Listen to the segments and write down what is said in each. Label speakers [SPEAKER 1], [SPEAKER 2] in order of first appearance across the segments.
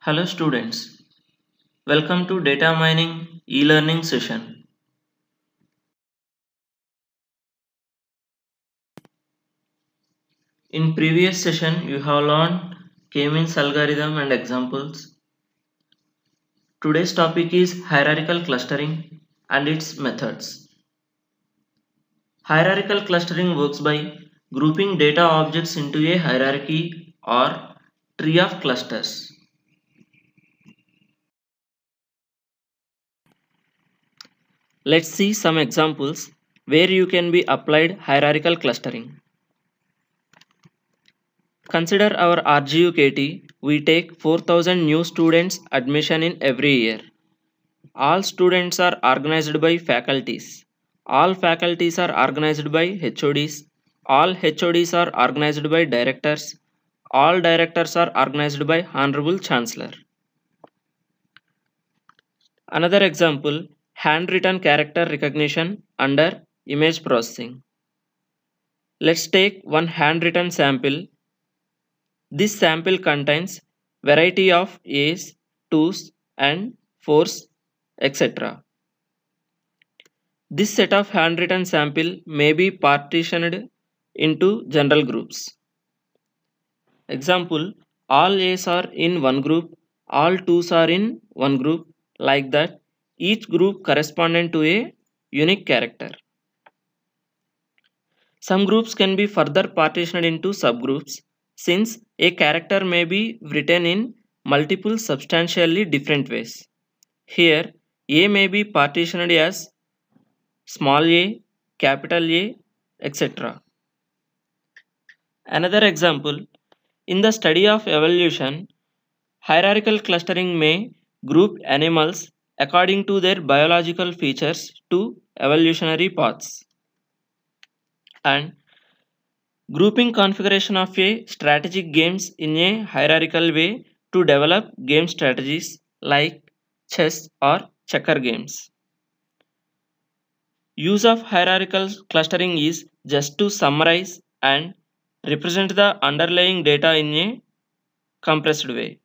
[SPEAKER 1] Hello students, welcome to data mining e-learning session. In previous session you have learned K-means algorithm and examples. Today's topic is hierarchical clustering and its methods. Hierarchical clustering works by grouping data objects into a hierarchy or tree of clusters. Let's see some examples where you can be applied hierarchical clustering. Consider our RGUKT. We take 4,000 new students admission in every year. All students are organized by faculties. All faculties are organized by HODs. All HODs are organized by directors. All directors are organized by Honorable Chancellor. Another example, handwritten character recognition under image processing. Let's take one handwritten sample. This sample contains variety of A's, 2's and 4's, etc. This set of handwritten sample may be partitioned into general groups. Example, all A's are in one group, all 2's are in one group, like that, each group corresponding to a unique character. Some groups can be further partitioned into subgroups since a character may be written in multiple substantially different ways. Here, A may be partitioned as small a, capital A, etc. Another example, in the study of evolution, hierarchical clustering may group animals according to their biological features to evolutionary paths. And grouping configuration of a strategic games in a hierarchical way to develop game strategies like chess or checker games. Use of hierarchical clustering is just to summarize and represent the underlying data in a compressed way.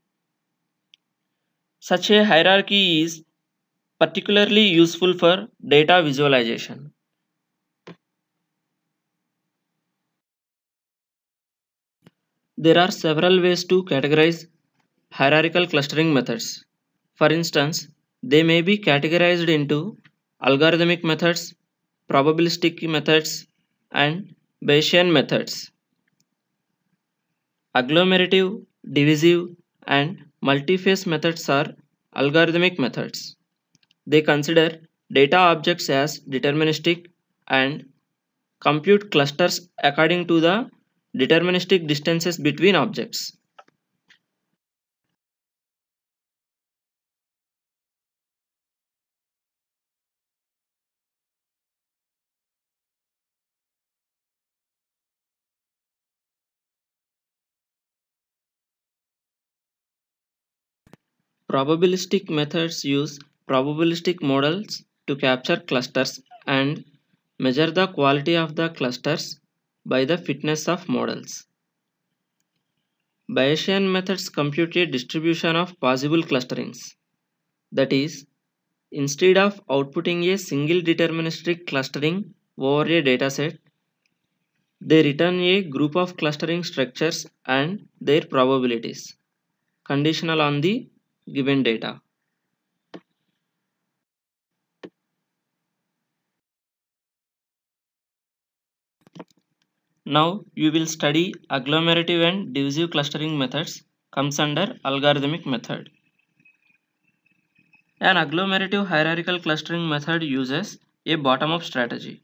[SPEAKER 1] Such a hierarchy is particularly useful for data visualization. There are several ways to categorize hierarchical clustering methods. For instance, they may be categorized into algorithmic methods, probabilistic methods, and Bayesian methods. Agglomerative, divisive, and multiphase methods are algorithmic methods. They consider data objects as deterministic and compute clusters according to the deterministic distances between objects. Probabilistic methods use probabilistic models to capture clusters and measure the quality of the clusters by the fitness of models. Bayesian methods compute a distribution of possible clusterings. That is, instead of outputting a single deterministic clustering over a dataset, they return a group of clustering structures and their probabilities, conditional on the given data. Now you will study agglomerative and divisive clustering methods comes under algorithmic method. An agglomerative hierarchical clustering method uses a bottom-up strategy.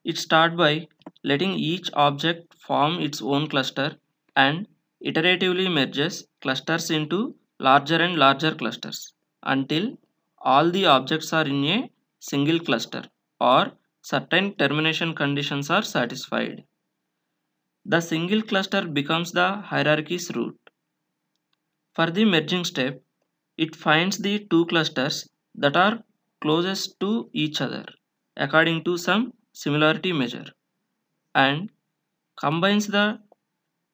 [SPEAKER 1] It starts by letting each object form its own cluster and iteratively merges clusters into larger and larger clusters until all the objects are in a single cluster or certain termination conditions are satisfied. The single cluster becomes the hierarchy's root. For the merging step, it finds the two clusters that are closest to each other according to some similarity measure and combines the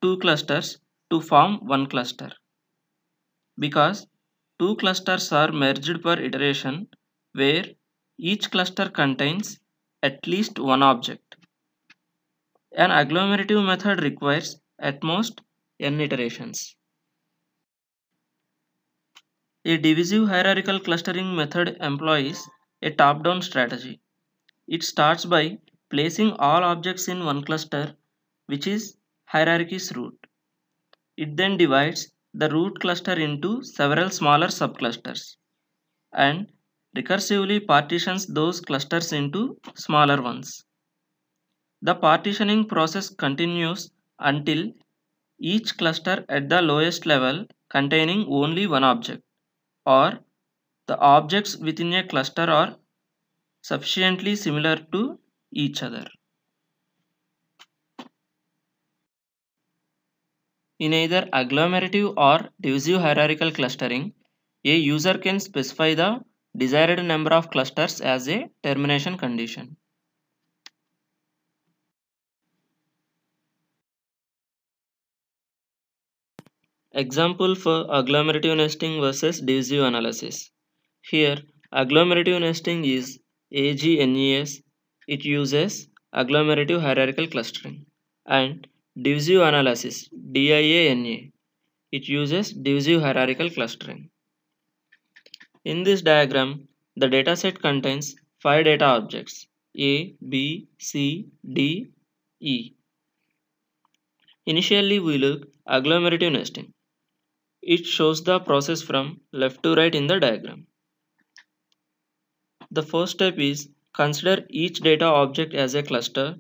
[SPEAKER 1] two clusters to form one cluster. because two clusters are merged per iteration where each cluster contains at least one object. An agglomerative method requires at most n iterations. A divisive hierarchical clustering method employs a top-down strategy. It starts by placing all objects in one cluster, which is hierarchy's root. It then divides the root cluster into several smaller subclusters and recursively partitions those clusters into smaller ones. The partitioning process continues until each cluster at the lowest level containing only one object, or the objects within a cluster are sufficiently similar to each other. In either agglomerative or divisive hierarchical clustering, a user can specify the desired number of clusters as a termination condition. Example for agglomerative nesting versus divisive analysis. Here, agglomerative nesting is AGNES. It uses agglomerative hierarchical clustering. And divisive analysis DIANA. It uses divisive hierarchical clustering. In this diagram, the dataset contains 5 data objects A, B, C, D, E. Initially, we look agglomerative nesting. It shows the process from left to right in the diagram. The first step is consider each data object as a cluster.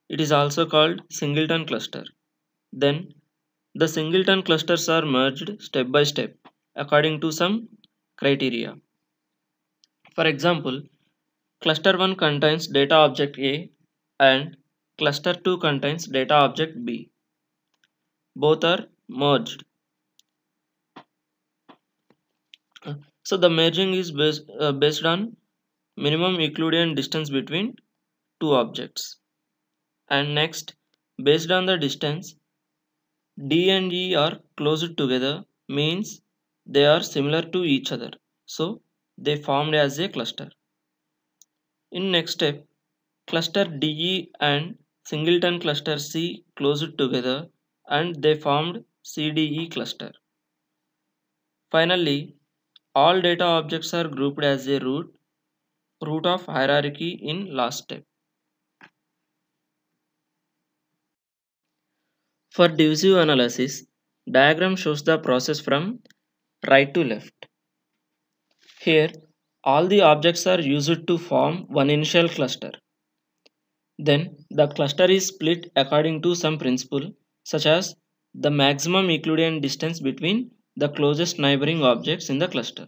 [SPEAKER 1] It is also called singleton cluster. Then the singleton clusters are merged step by step according to some criteria. For example, cluster 1 contains data object A and cluster 2 contains data object B. Both are merged. So the merging is based on minimum Euclidean distance between two objects. And next, based on the distance, D and E are closed together means they are similar to each other. So they formed as a cluster. In next step, cluster DE and singleton cluster C closed together and they formed CDE cluster. Finally, all data objects are grouped as a root of hierarchy in last step. For divisive analysis, diagram shows the process from right to left. Here, all the objects are used to form one initial cluster. Then, the cluster is split according to some principle, such as the maximum Euclidean distance between the closest neighboring objects in the cluster.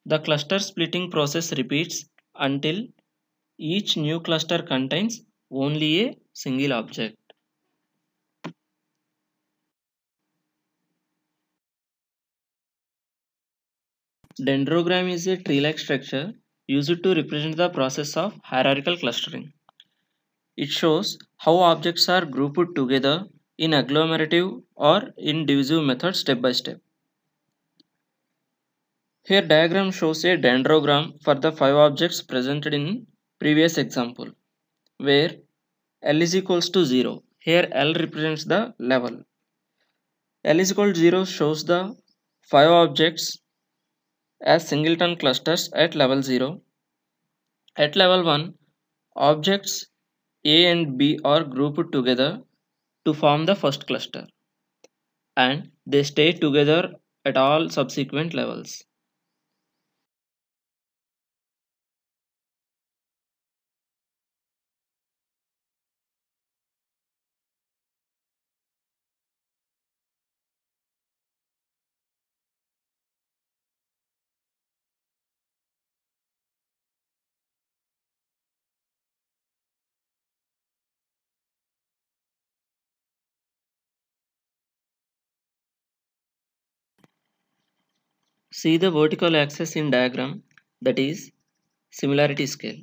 [SPEAKER 1] The cluster splitting process repeats until each new cluster contains only a single object. Dendrogram is a tree-like structure used to represent the process of hierarchical clustering. It shows how objects are grouped together in agglomerative or in divisive methods step by step. Here diagram shows a dendrogram for the 5 objects presented in previous example, where L is equals to 0. Here L represents the level. L is equal to 0 shows the 5 objects as singleton clusters at level 0. At level 1, objects A and B are grouped together to form the first cluster and they stay together at all subsequent levels. See the vertical axis in diagram, that is similarity scale.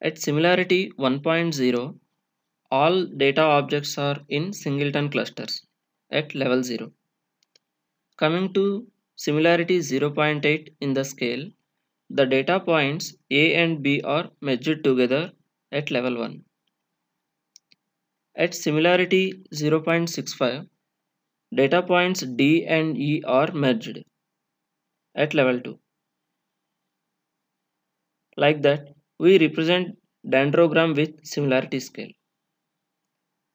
[SPEAKER 1] At similarity 1.0, all data objects are in singleton clusters at level 0. Coming to similarity 0.8 in the scale, the data points A and B are merged together at level 1. At similarity 0.65, data points D and E are merged at level 2. Like that, we represent dendrogram with similarity scale.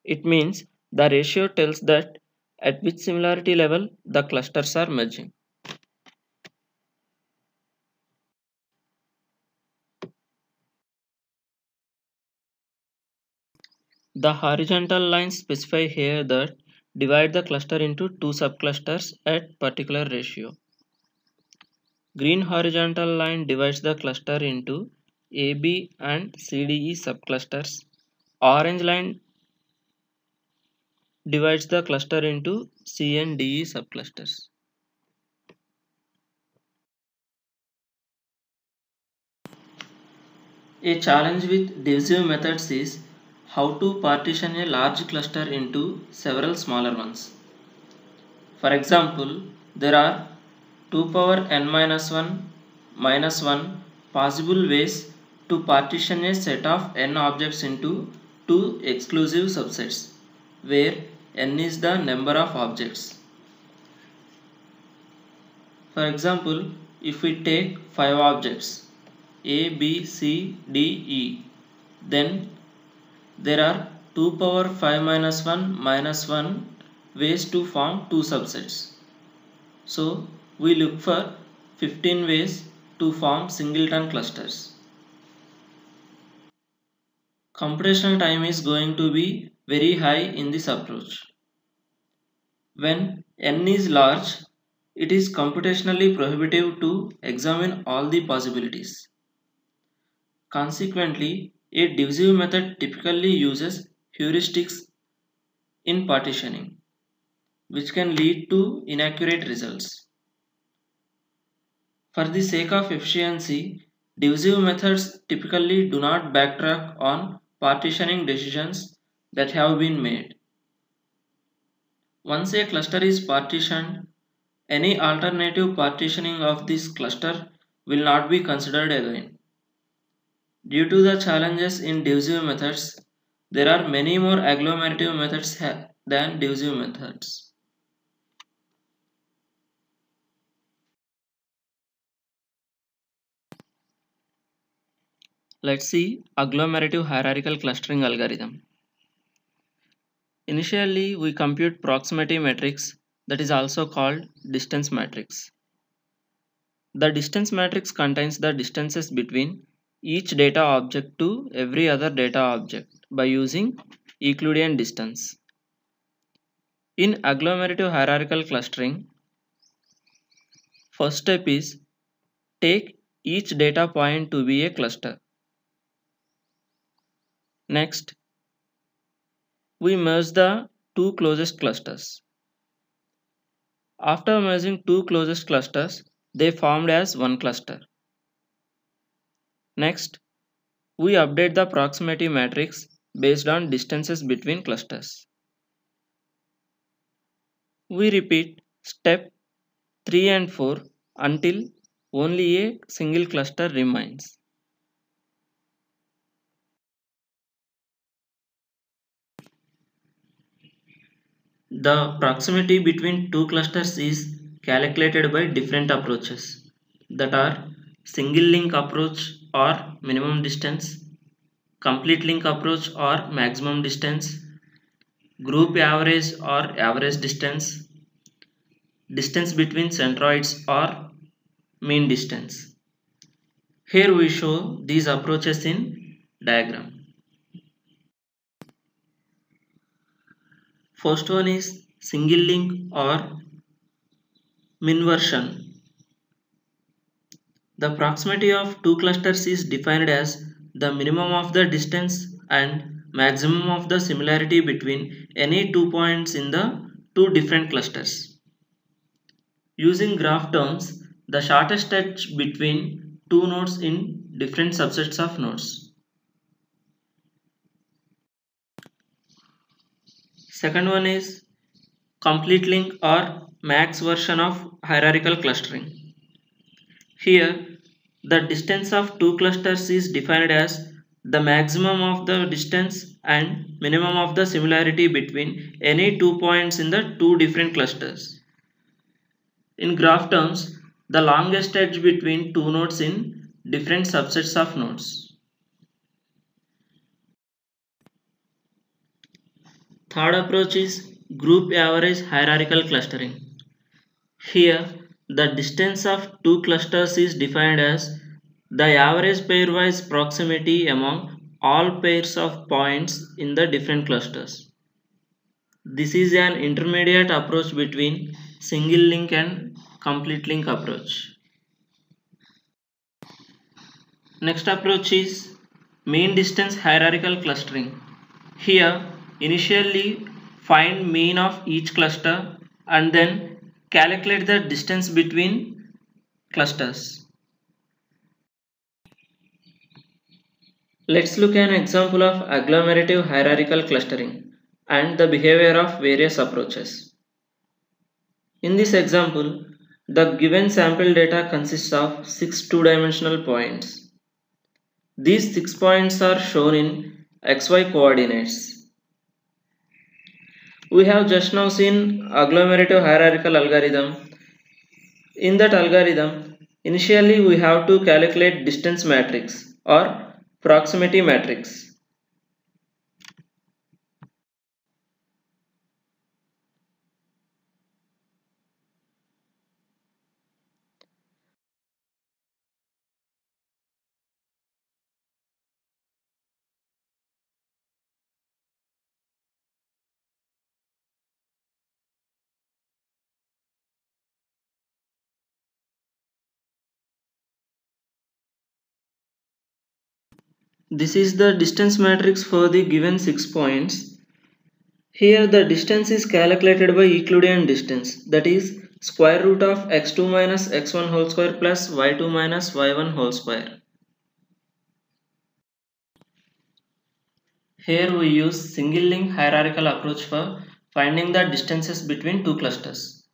[SPEAKER 1] It means the ratio tells that at which similarity level the clusters are merging. The horizontal lines specify here that divide the cluster into two subclusters at particular ratio. Green horizontal line divides the cluster into AB and CDE subclusters. Orange line divides the cluster into C and DE subclusters. A challenge with divisive methods is how to partition a large cluster into several smaller ones. For example, there are 2 power n minus 1 possible ways to partition a set of n objects into two exclusive subsets, where n is the number of objects. For example, if we take 5 objects A, B, C, D, E, then there are 2 power 5 minus 1 ways to form two subsets. So we look for 15 ways to form singleton clusters. Computational time is going to be very high in this approach. When n is large, it is computationally prohibitive to examine all the possibilities. Consequently, a divisive method typically uses heuristics in partitioning, which can lead to inaccurate results. For the sake of efficiency, divisive methods typically do not backtrack on partitioning decisions that have been made. Once a cluster is partitioned, any alternative partitioning of this cluster will not be considered again. Due to the challenges in divisive methods, there are many more agglomerative methods than divisive methods. Let's see agglomerative hierarchical clustering algorithm. Initially, we compute proximity matrix, that is also called distance matrix. The distance matrix contains the distances between each data object to every other data object by using Euclidean distance. In agglomerative hierarchical clustering, first step is take each data point to be a cluster. Next, we merge the two closest clusters. After merging two closest clusters, they formed as one cluster. Next, we update the proximity matrix based on distances between clusters. We repeat step 3 and 4 until only a single cluster remains. The proximity between two clusters is calculated by different approaches, that are single link approach or minimum distance, complete link approach or maximum distance, group average or average distance, distance between centroids or mean distance. Here we show these approaches in diagram. First one is single link or minversion. The proximity of two clusters is defined as the minimum of the distance and maximum of the similarity between any 2 points in the two different clusters. Using graph terms, the shortest edge between two nodes in different subsets of nodes. Second one is complete link or max version of hierarchical clustering. Here, the distance of two clusters is defined as the maximum of the distance and minimum of the similarity between any 2 points in the two different clusters. In graph terms, the longest edge between two nodes in different subsets of nodes. Third approach is group average hierarchical clustering. Here, the distance of two clusters is defined as the average pairwise proximity among all pairs of points in the different clusters. This is an intermediate approach between single link and complete link approach. Next approach is mean distance hierarchical clustering. Here, initially find mean of each cluster and then calculate the distance between clusters. Let's look at an example of agglomerative hierarchical clustering and the behavior of various approaches. In this example, the given sample data consists of 6 two-dimensional points. These 6 points are shown in xy coordinates. We have just now seen agglomerative hierarchical algorithm. In that algorithm, initially we have to calculate distance matrix or proximity matrix. This is the distance matrix for the given 6 points. Here the distance is calculated by Euclidean distance, that is square root of x2 minus x1 whole square plus y2 minus y1 whole square. Here we use single link hierarchical approach for finding the distances between two clusters.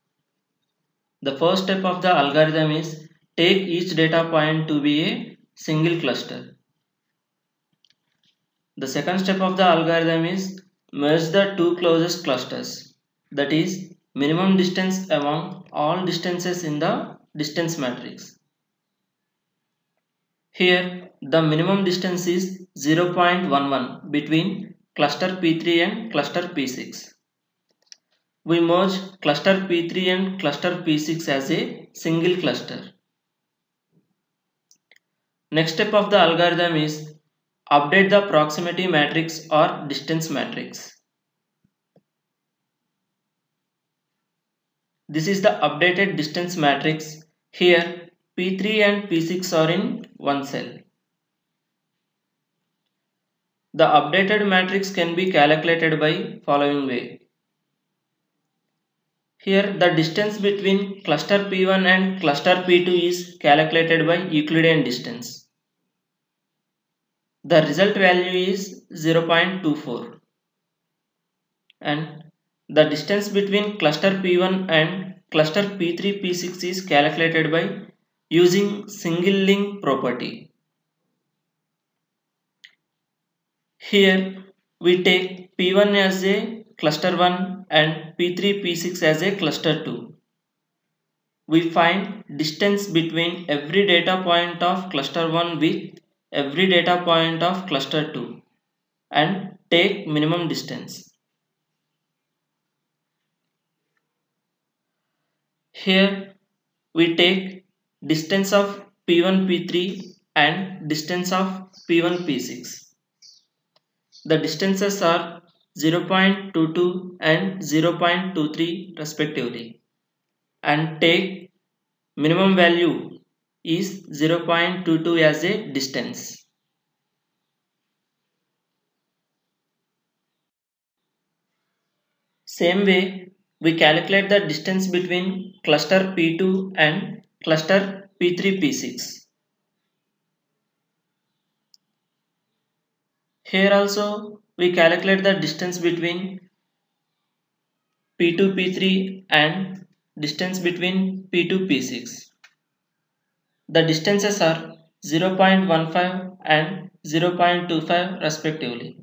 [SPEAKER 1] The first step of the algorithm is take each data point to be a single cluster. The second step of the algorithm is merge the two closest clusters, that is minimum distance among all distances in the distance matrix. Here the minimum distance is 0.11 between cluster P3 and cluster P6. We merge cluster P3 and cluster P6 as a single cluster. Next step of the algorithm is update the proximity matrix or distance matrix. This is the updated distance matrix. Here P3 and P6 are in one cell. The updated matrix can be calculated by following way. Here the distance between cluster P1 and cluster P2 is calculated by Euclidean distance. The result value is 0.24 and the distance between cluster P1 and cluster P3 P6 is calculated by using single link property. Here we take P1 as a cluster 1 and P3 P6 as a cluster 2. We find distance between every data point of cluster 1 with every data point of cluster 2 and take minimum distance. Here we take distance of P1 P3 and distance of P1 P6. The distances are 0.22 and 0.23 respectively and take minimum value is 0.22 as a distance. Same way, we calculate the distance between cluster P2 and cluster P3 P6. Here also we calculate the distance between P2, P3 and distance between P2, P6. The distances are 0.15 and 0.25 respectively.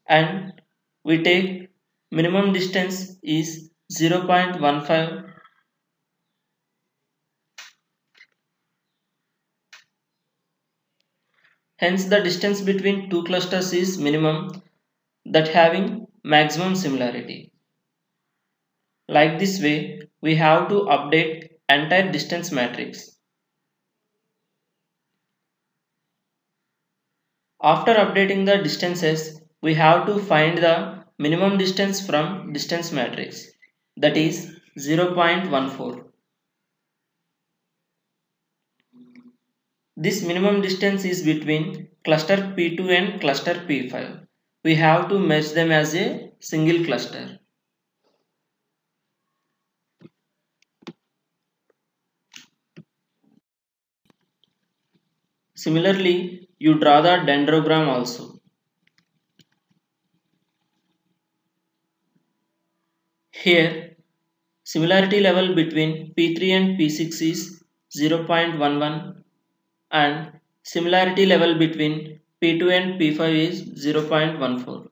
[SPEAKER 1] And we take minimum distance is 0.15. Hence the distance between two clusters is minimum, that having maximum similarity. Like this way, we have to update entire distance matrix. After updating the distances, we have to find the minimum distance from distance matrix, that is 0.14. This minimum distance is between cluster P2 and cluster P5. We have to merge them as a single cluster. Similarly, you draw the dendrogram also. Here, similarity level between P3 and P6 is 0.11 and similarity level between P2 and P5 is 0.14.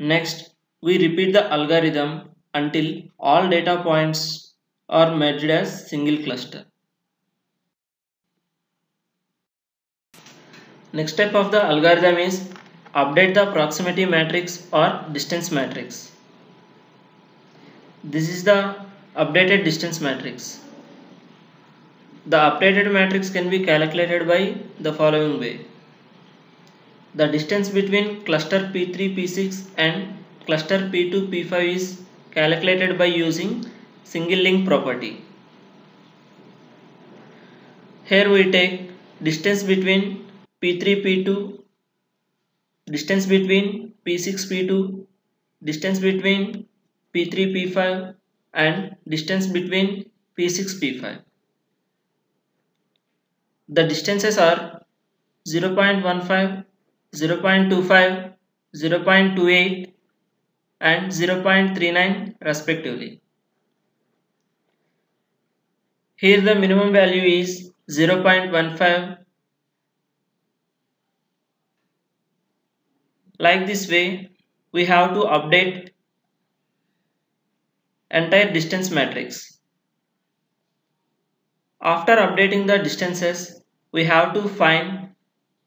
[SPEAKER 1] Next, we repeat the algorithm until all data points are merged as single cluster. Next step of the algorithm is update the proximity matrix or distance matrix. This is the updated distance matrix. The updated matrix can be calculated by the following way. The distance between cluster P3, P6 and cluster P2, P5 is calculated by using single link property. Here we take distance between P3, P2, distance between P6, P2, distance between P3, P5 and distance between P6, P5. The distances are 0.15, 0.25, 0.28 and 0.39 respectively. Here the minimum value is 0.15. Like this way, we have to update entire distance matrix. After updating the distances, we have to find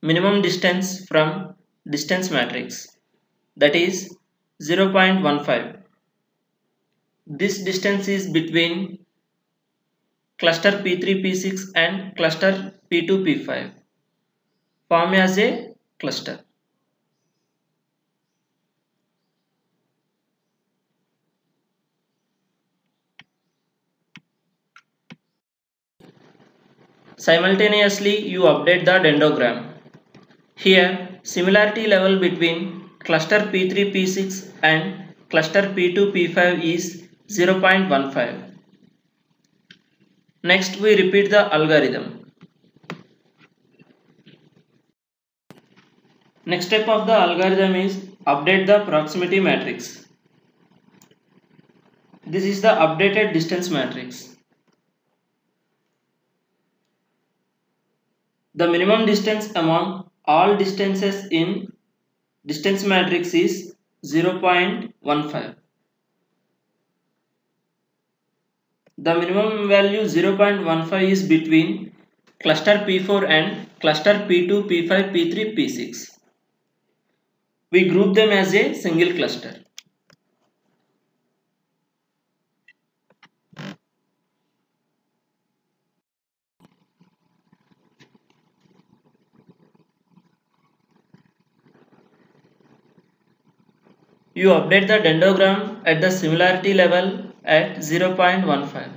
[SPEAKER 1] minimum distance from distance matrix, that is 0.15. This distance is between cluster P3, P6 and cluster P2, P5, form as a cluster. Simultaneously, you update the dendrogram. Here, similarity level between cluster P3, P6 and cluster P2, P5 is 0.15. Next, we repeat the algorithm. Next step of the algorithm is update the proximity matrix. This is the updated distance matrix. The minimum distance among all distances in distance matrix is 0.15. The minimum value 0.15 is between cluster P4 and cluster P2, P5, P3, P6. We group them as a single cluster. You update the dendrogram at the similarity level at 0.15.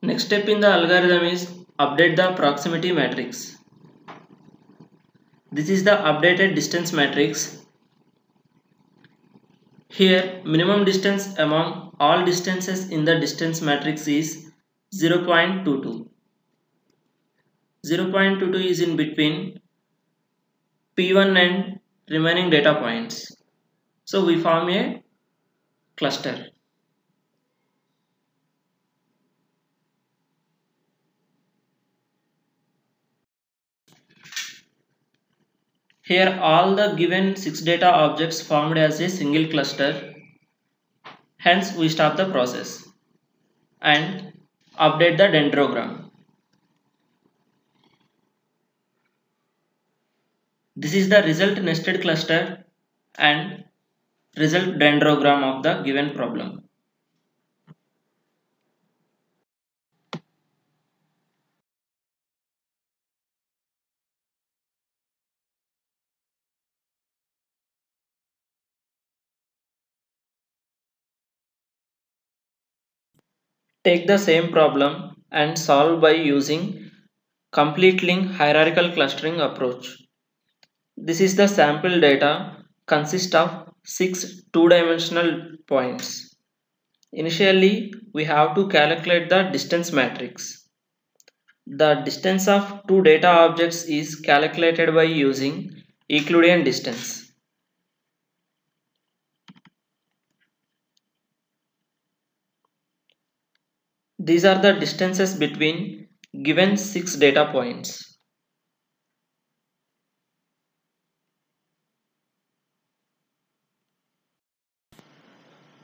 [SPEAKER 1] Next step in the algorithm is update the proximity matrix. This is the updated distance matrix. Here, minimum distance among all distances in the distance matrix is 0.22. 0.22 is in between P1 and remaining data points. So we form a cluster. Here all the given 6 data objects formed as a single cluster. Hence we stop the process and update the dendrogram. This is the result nested cluster and result dendrogram of the given problem. Take the same problem and solve by using complete link hierarchical clustering approach. This is the sample data consists of 6 two-dimensional points. Initially, we have to calculate the distance matrix. The distance of two data objects is calculated by using Euclidean distance. These are the distances between given 6 data points.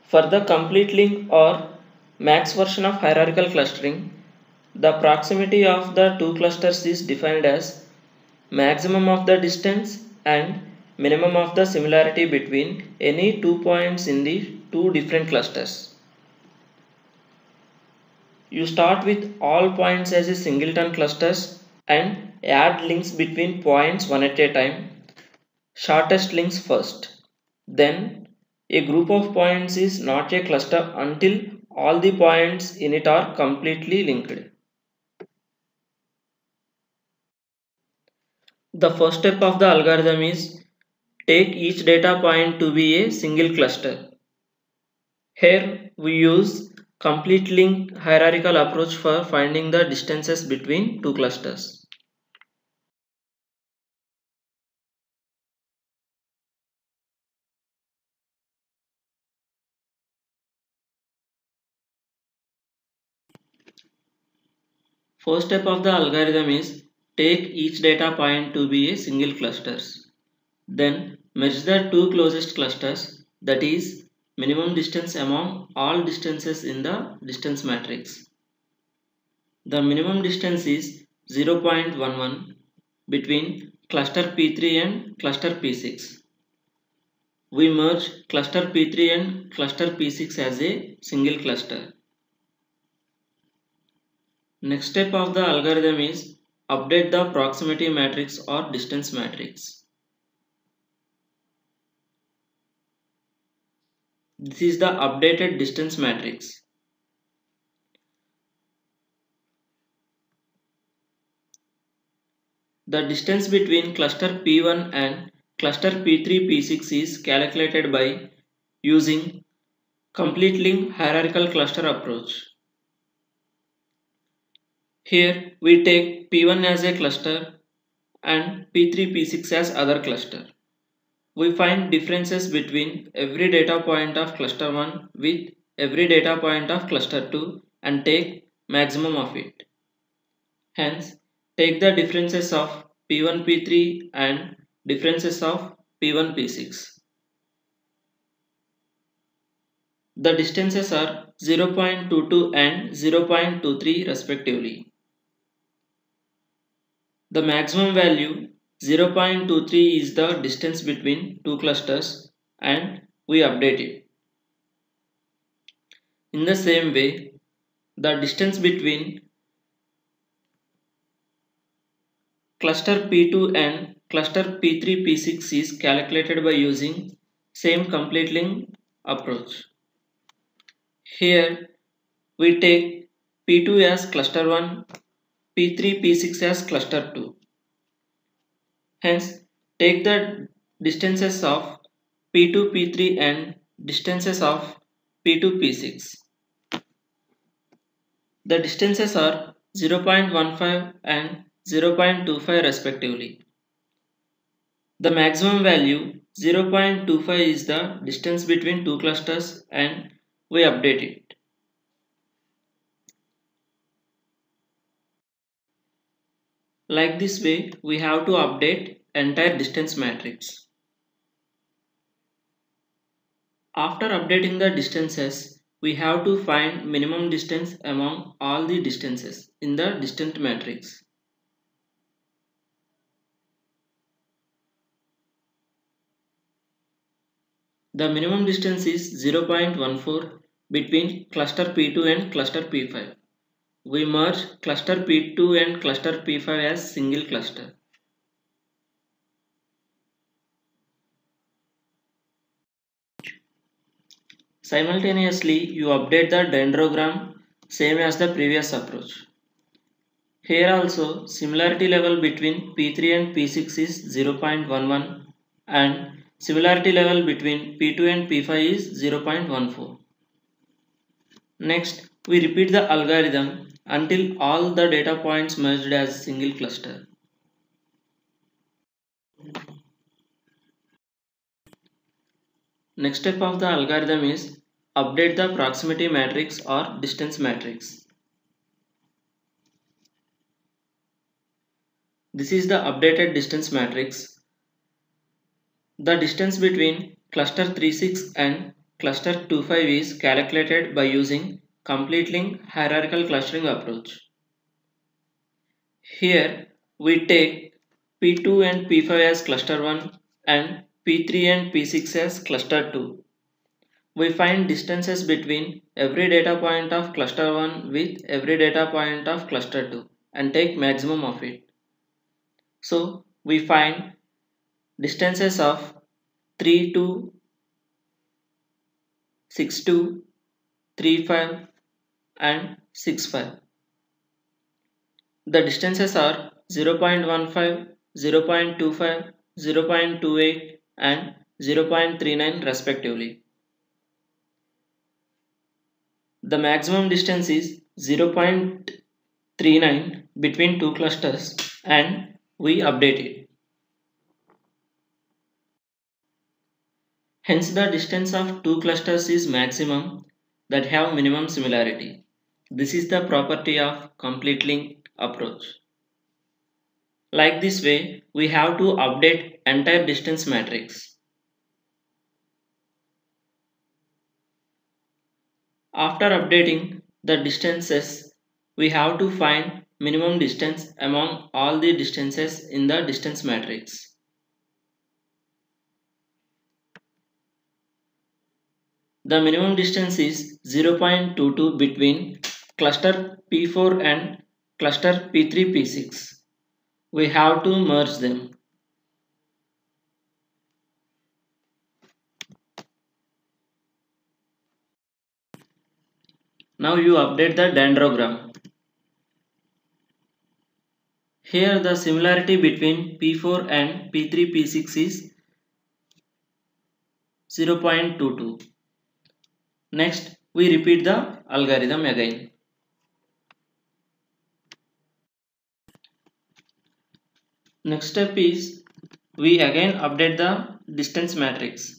[SPEAKER 1] For the complete link or max version of hierarchical clustering, the proximity of the two clusters is defined as maximum of the distance and minimum of the similarity between any 2 points in the two different clusters. You start with all points as a singleton clusters and add links between points one at a time. Shortest links first. Then a group of points is not a cluster until all the points in it are completely linked. The first step of the algorithm is take each data point to be a single cluster. Here we use complete link hierarchical approach for finding the distances between two clusters. First step of the algorithm is take each data point to be a single clusters. Then merge the two closest clusters, that is minimum distance among all distances in the distance matrix. The minimum distance is 0.11 between cluster P3 and cluster P6. We merge cluster P3 and cluster P6 as a single cluster. Next step of the algorithm is update the proximity matrix or distance matrix. This is the updated distance matrix. The distance between cluster P1 and cluster P3 P6 is calculated by using complete link hierarchical cluster approach. Here we take P1 as a cluster and P3 P6 as other cluster. We find differences between every data point of cluster 1 with every data point of cluster 2 and take maximum of it. Hence, take the differences of P1 P3 and differences of P1 P6. The distances are 0.22 and 0.23 respectively. The maximum value 0.23 is the distance between two clusters and we update it. In the same way, the distance between cluster P2 and cluster P3 P6 is calculated by using same complete link approach. Here we take P2 as cluster 1, P3 P6 as cluster 2. Hence, take the distances of P2 P3 and distances of P2 P6. The distances are 0.15 and 0.25 respectively. The maximum value 0.25 is the distance between two clusters and we update it. Like this way, we have to update entire distance matrix. After updating the distances, we have to find minimum distance among all the distances in the distance matrix. The minimum distance is 0.14 between cluster P2 and cluster P5. We merge cluster P2 and cluster P5 as single cluster. Simultaneously, you update the dendrogram same as the previous approach. Here also, similarity level between P3 and P6 is 0.11 and similarity level between P2 and P5 is 0.14. Next, we repeat the algorithm until all the data points merged as a single cluster. Next step of the algorithm is update the proximity matrix or distance matrix. This is the updated distance matrix. The distance between cluster 36 and cluster 25 is calculated by using complete link hierarchical clustering approach. Here we take P2 and P5 as cluster 1 and P3 and P6 as cluster 2. We find distances between every data point of cluster 1 with every data point of cluster 2 and take maximum of it. So we find distances of 3 2, 6 2, 3 5 and 6 5. The distances are 0.15, 0.25, 0.28 and 0.39 respectively. The maximum distance is 0.39 between two clusters and we update it. Hence the distance of two clusters is maximum that have minimum similarity. This is the property of complete link approach. Like this way, we have to update entire distance matrix. After updating the distances, we have to find minimum distance among all the distances in the distance matrix. The minimum distance is 0.22 between cluster P4 and cluster P3 P6. We have to merge them. Now you update the dendrogram. Here the similarity between P4 and P3 P6 is 0.22. Next, we repeat the algorithm again. Next step is we again update the distance matrix.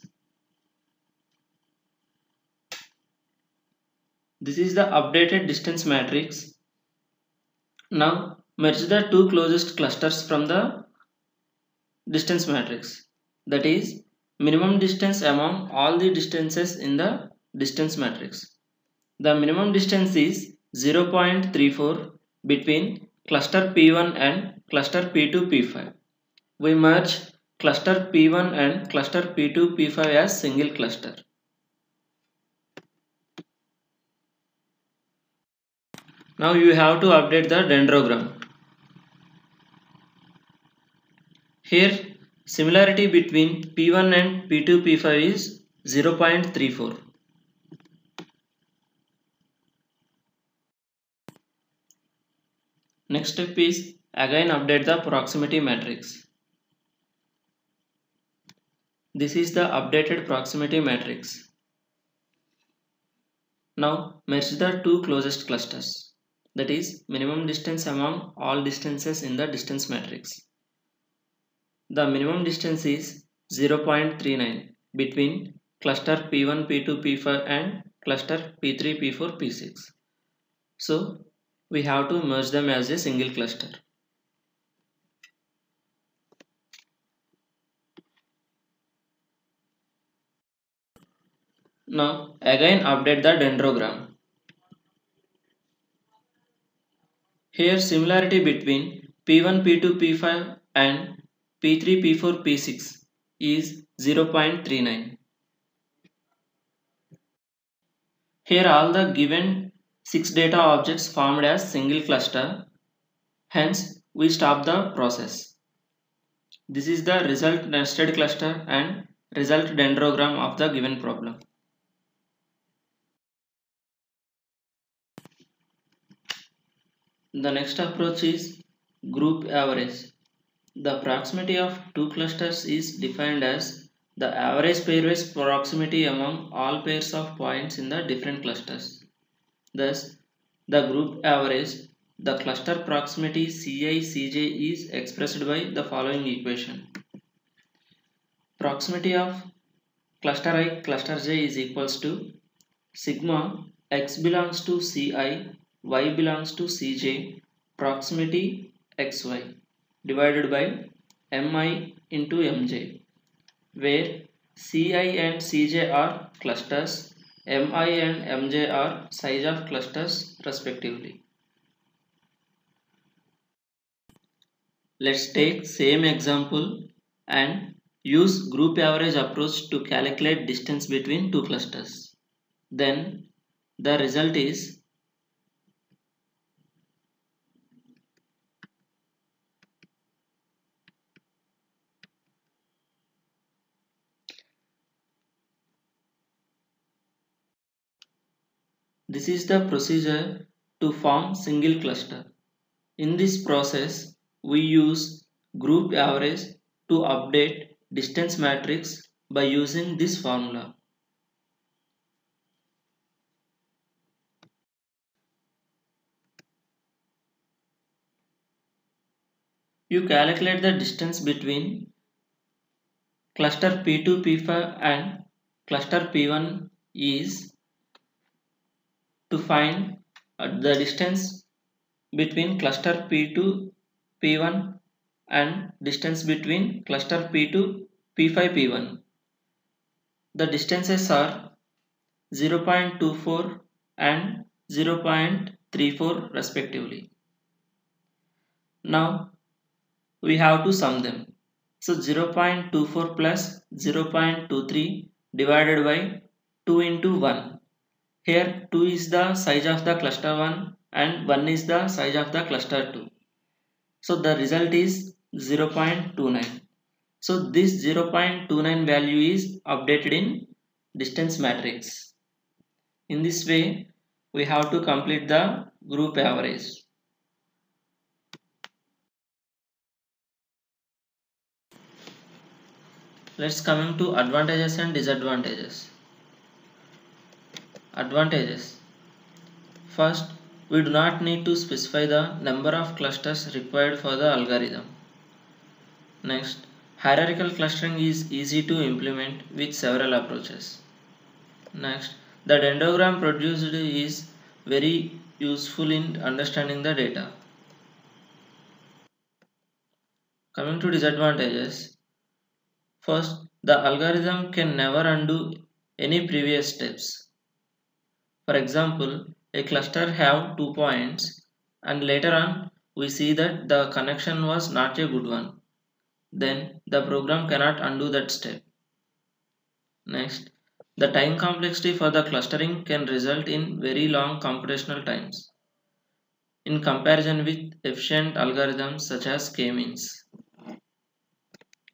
[SPEAKER 1] This is the updated distance matrix. Now merge the two closest clusters from the distance matrix. That is minimum distance among all the distances in the distance matrix. The minimum distance is 0.34 between cluster P1 and cluster P2 P5. We merge cluster P1 and cluster P2 P5 as single cluster. Now you have to update the dendrogram. Here similarity between P1 and P2 P5 is 0.34. Next step is again update the proximity matrix. This is the updated proximity matrix. Now merge the two closest clusters. that is minimum distance among all distances in the distance matrix. The minimum distance is 0.39 between cluster P1, P2, P5 and cluster P3, P4, P6. So we have to merge them as a single cluster. Now again update the dendrogram. Here similarity between P1, P2, P5 and P3, P4, P6 is 0.39. Here all the given 6 data objects formed as single cluster, hence we stop the process. This is the result nested cluster and result dendrogram of the given problem. The next approach is group average. The proximity of two clusters is defined as the average pairwise proximity among all pairs of points in the different clusters. Thus, the group average, the cluster proximity Ci/Cj is expressed by the following equation. Proximity of cluster I, cluster j is equals to sigma x belongs to Ci, y belongs to Cj, proximity xy divided by mi into mj, where Ci and Cj are clusters, mi and mj are size of clusters respectively. Let's take same example and use group average approach to calculate distance between two clusters. Then the result is this is the procedure to form single cluster. In this process, we use group average to update distance matrix by using this formula. You calculate the distance between cluster P2, P5 and cluster P1 is to find the distance between cluster P2, P1 and distance between cluster P2, P5, P1. The distances are 0.24 and 0.34 respectively. Now we have to sum them. So 0.24 plus 0.23 divided by 2 into 1. Here 2 is the size of the cluster 1 and 1 is the size of the cluster 2. So the result is 0.29. So this 0.29 value is updated in distance matrix. In this way we have to complete the group average. Let's coming to advantages and disadvantages. Advantages. First, we do not need to specify the number of clusters required for the algorithm. Next, hierarchical clustering is easy to implement with several approaches. Next, the dendrogram produced is very useful in understanding the data. Coming to disadvantages. First, the algorithm can never undo any previous steps. For example, a cluster have 2 points and later on we see that the connection was not a good one. Then the program cannot undo that step. Next, the time complexity for the clustering can result in very long computational times in comparison with efficient algorithms such as k-means.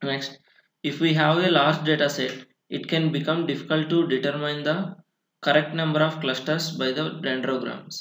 [SPEAKER 1] Next, if we have a large data set, it can become difficult to determine the correct number of clusters by the dendrograms.